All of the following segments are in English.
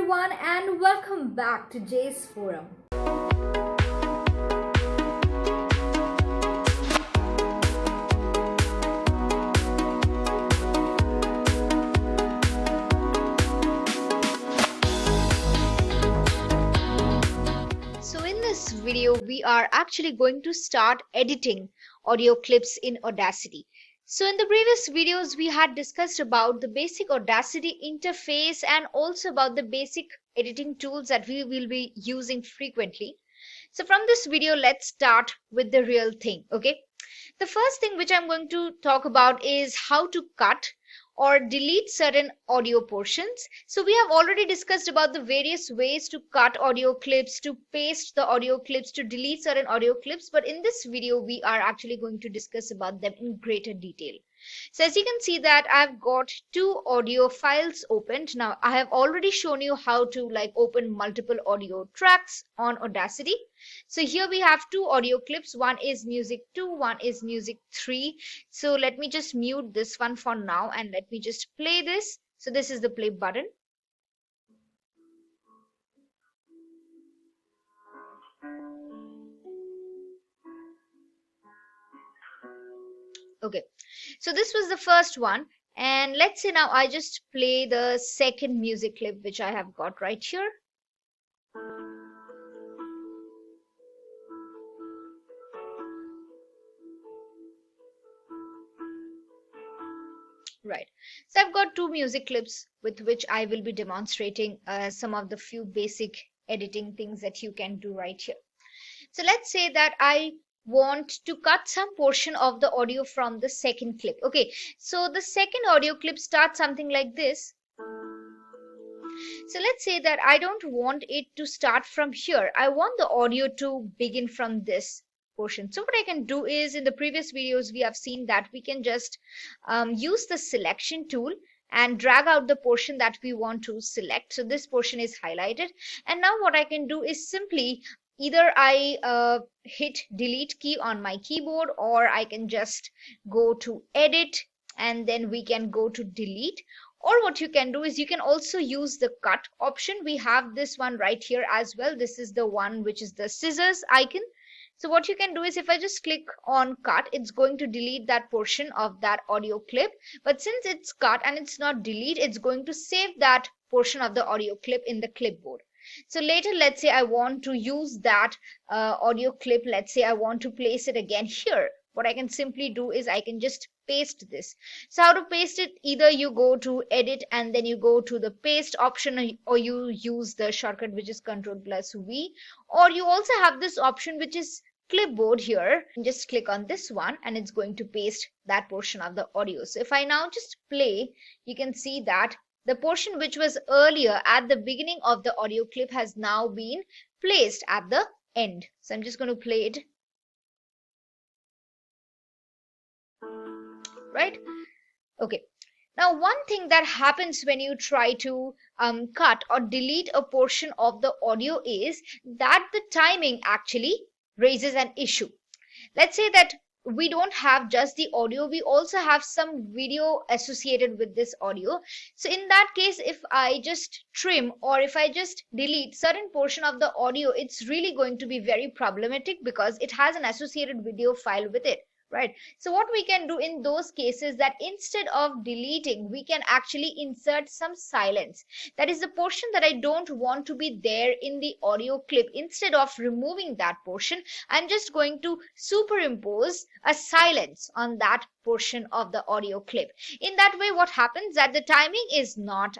everyone, and welcome back to J'sForum. So in this video, we are actually going to start editing audio clips in Audacity. So in the previous videos, we had discussed about the basic Audacity interface and also about the basic editing tools that we will be using frequently. So from this video, let's start with the real thing, okay? The first thing which I'm going to talk about is how to cut or delete certain audio portions. So we have already discussed about the various ways to cut audio clips, to paste the audio clips, to delete certain audio clips. But in this video, we are actually going to discuss about them in greater detail. So as you can see that I've got two audio files opened. Now I have already shown you how to open multiple audio tracks on Audacity. So here we have two audio clips. One is music 2, one is music 3. So let me just mute this one for now and let me just play this. So this is the play button. Okay, so this was the first one, and let's say now I just play the second music clip which I have got right here. Right, so I've got two music clips with which I will be demonstrating some of the few basic editing things that you can do right here. So let's say that I want to cut some portion of the audio from the second clip. Okay, so the second audio clip starts something like this. So let's say that I don't want it to start from here. I want the audio to begin from this portion. So what I can do is, in the previous videos we have seen that we can just use the selection tool and drag out the portion that we want to select. So this portion is highlighted, and now what I can do is simply either I hit delete key on my keyboard, or I can just go to edit and then we can go to delete. Or what you can do is you can also use the cut option. We have this one right here as well. This is the one which is the scissors icon. So what you can do is if I just click on cut, it's going to delete that portion of that audio clip. But since it's cut and it's not delete, it's going to save that portion of the audio clip in the clipboard. So later, let's say I want to use that audio clip. Let's say I want to place it again here. What I can simply do is I can just paste this. So how to paste it? Either you go to edit and then you go to the paste option, or you use the shortcut which is Ctrl+V, or you also have this option which is clipboard here. Just click on this one and it's going to paste that portion of the audio. So if I now just play, you can see that the portion which was earlier at the beginning of the audio clip has now been placed at the end. So I'm just going to play it. Right? Okay. Now one thing that happens when you try to cut or delete a portion of the audio is that the timing actually raises an issue. Let's say that we don't have just the audio, we also have some video associated with this audio. So in that case, if I just trim or if I just delete certain portion of the audio, it's really going to be very problematic because it has an associated video file with it. Right. So what we can do in those cases, that instead of deleting, we can actually insert some silence. That is the portion that I don't want to be there in the audio clip. Instead of removing that portion, I'm just going to superimpose a silence on that portion of the audio clip. In that way, what happens that the timing is not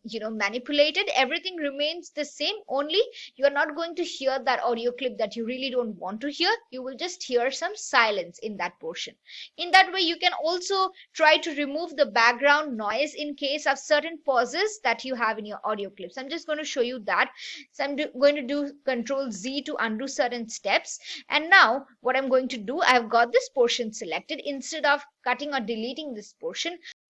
manipulated. Everything remains the same, only you are not going to hear that audio clip that you really don't want to hear. You will just hear some silence in that portion. In that way, you can also try to remove the background noise in case of certain pauses that you have in your audio clips. I'm just going to show you that. So I'm going to do Ctrl+Z to undo certain steps. And now what I'm going to do, I've got this portion selected. Instead of cutting or deleting this portion,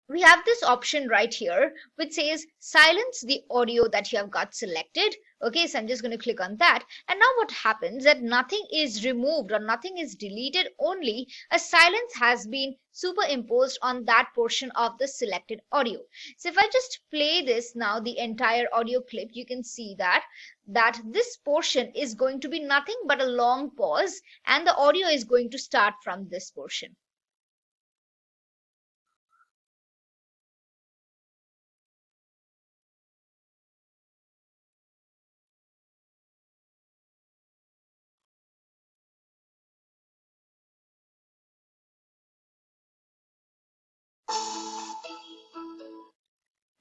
we have this option right here which says silence the audio that you have got selected. Okay, so I'm just going to click on that, and now what happens that nothing is removed or nothing is deleted, only a silence has been superimposed on that portion of the selected audio. So if I just play this now, the entire audio clip, you can see that this portion is going to be nothing but a long pause, and the audio is going to start from this portion.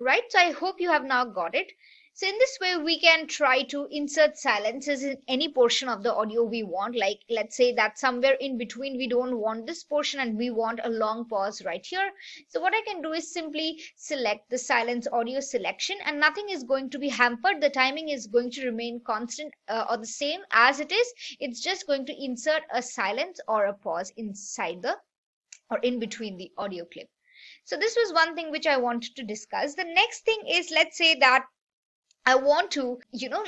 Right, so I hope you have now got it. So in this way we can try to insert silences in any portion of the audio we want. Like, let's say that somewhere in between we don't want this portion and we want a long pause right here. So what I can do is simply select the silence audio selection, and nothing is going to be hampered. The timing is going to remain constant or the same as it is. It's just going to insert a silence or a pause inside the or in between the audio clip. So this was one thing which I wanted to discuss. The next thing is, let's say that I want to,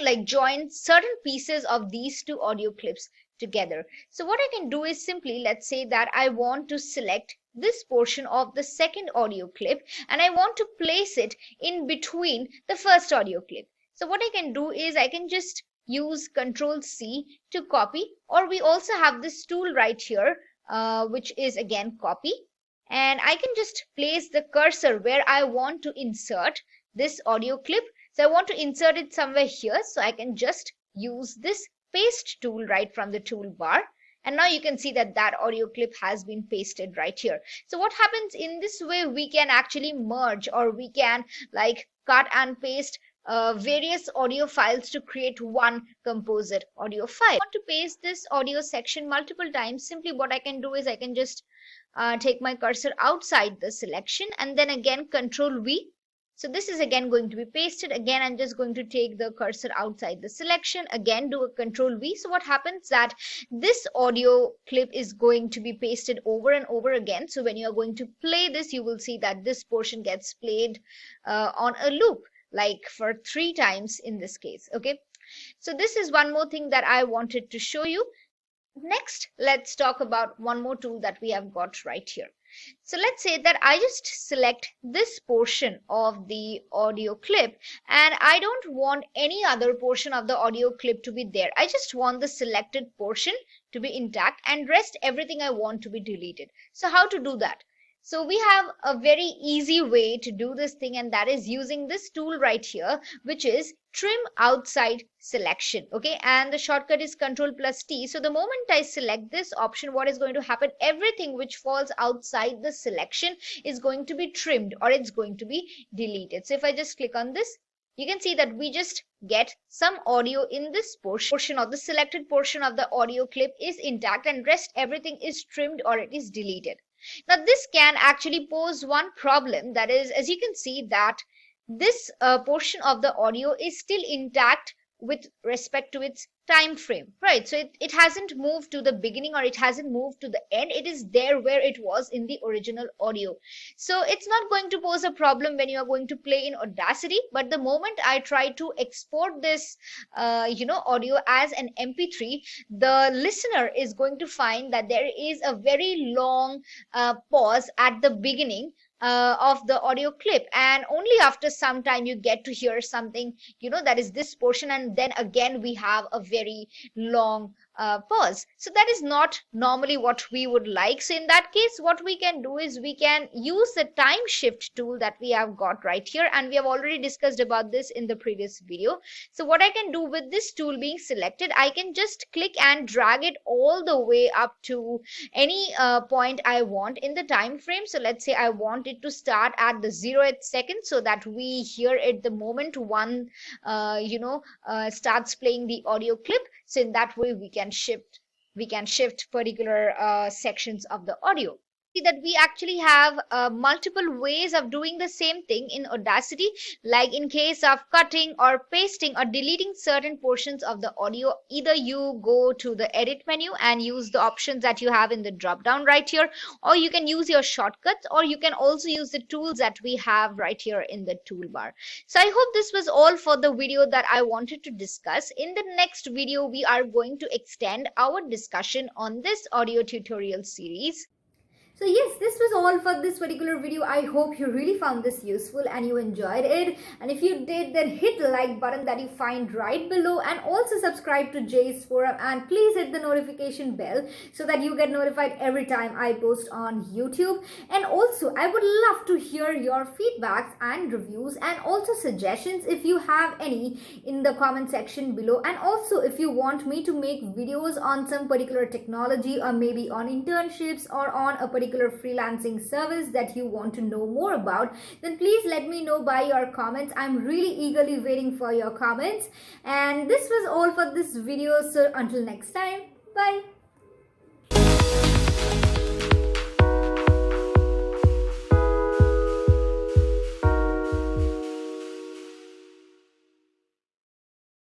like join certain pieces of these two audio clips together. So what I can do is simply, let's say that I want to select this portion of the second audio clip and I want to place it in between the first audio clip. So what I can do is I can just use Control C to copy, or we also have this tool right here, which is again copy, and I can just place the cursor where I want to insert this audio clip. So I want to insert it somewhere here, so I can just use this paste tool right from the toolbar, and now you can see that that audio clip has been pasted right here. So what happens in this way, we can actually merge, or we can like cut and paste various audio files to create one composite audio file. If I want to paste this audio section multiple times, simply what I can do is I can just take my cursor outside the selection and then again Control V. So this is again going to be pasted. Again, I'm just going to take the cursor outside the selection, again do a Control V. So what happens that this audio clip is going to be pasted over and over again. So when you are going to play this, you will see that this portion gets played on a loop, like for 3 times in this case. Okay, so this is one more thing that I wanted to show you. Next, let's talk about one more tool that we have got right here. So let's say that I just select this portion of the audio clip and I don't want any other portion of the audio clip to be there. I just want the selected portion to be intact and rest everything I want to be deleted. So how to do that? So we have a very easy way to do this thing, and that is using this tool right here, which is trim outside selection. Okay, and the shortcut is Control plus T. So the moment I select this option, what is going to happen, everything which falls outside the selection is going to be trimmed, or it's going to be deleted. So if I just click on this, you can see that we just get some audio in this portion, of the selected portion of the audio clip is intact, and rest everything is trimmed or it is deleted. Now this can actually pose one problem, that is, as you can see that this portion of the audio is still intact with respect to its time frame, right? So it hasn't moved to the beginning or it hasn't moved to the end. It is there where it was in the original audio. So it's not going to pose a problem when you are going to play in Audacity, but the moment I try to export this audio as an MP3, the listener is going to find that there is a very long pause at the beginning of the audio clip, and only after some time you get to hear something, that is this portion, and then again we have a very long pause. So that is not normally what we would like. So in that case, what we can do is we can use the time shift tool that we have got right here, and we have already discussed about this in the previous video. So what I can do with this tool being selected, I can just click and drag it all the way up to any point I want in the time frame. So let's say I want it to start at the 0th second, so that we hear it the moment one starts playing the audio clip. So in that way we can shift particular sections of the audio. that we actually have multiple ways of doing the same thing in Audacity, like in case of cutting or pasting or deleting certain portions of the audio. Either you go to the edit menu and use the options that you have in the drop down right here, or you can use your shortcuts, or you can also use the tools that we have right here in the toolbar. So I hope this was all for the video that I wanted to discuss. In the next video, we are going to extend our discussion on this audio tutorial series. So yes, this was all for this particular video. I hope you really found this useful and you enjoyed it. And if you did, then hit the like button that you find right below, and also subscribe to J'sForum, and please hit the notification bell so that you get notified every time I post on YouTube. And also, I would love to hear your feedbacks and reviews, and also suggestions if you have any, in the comment section below. And also, if you want me to make videos on some particular technology, or maybe on internships, or on a particular freelancing service that you want to know more about, then please let me know by your comments. I'm really eagerly waiting for your comments. And this was all for this video. So until next time, bye.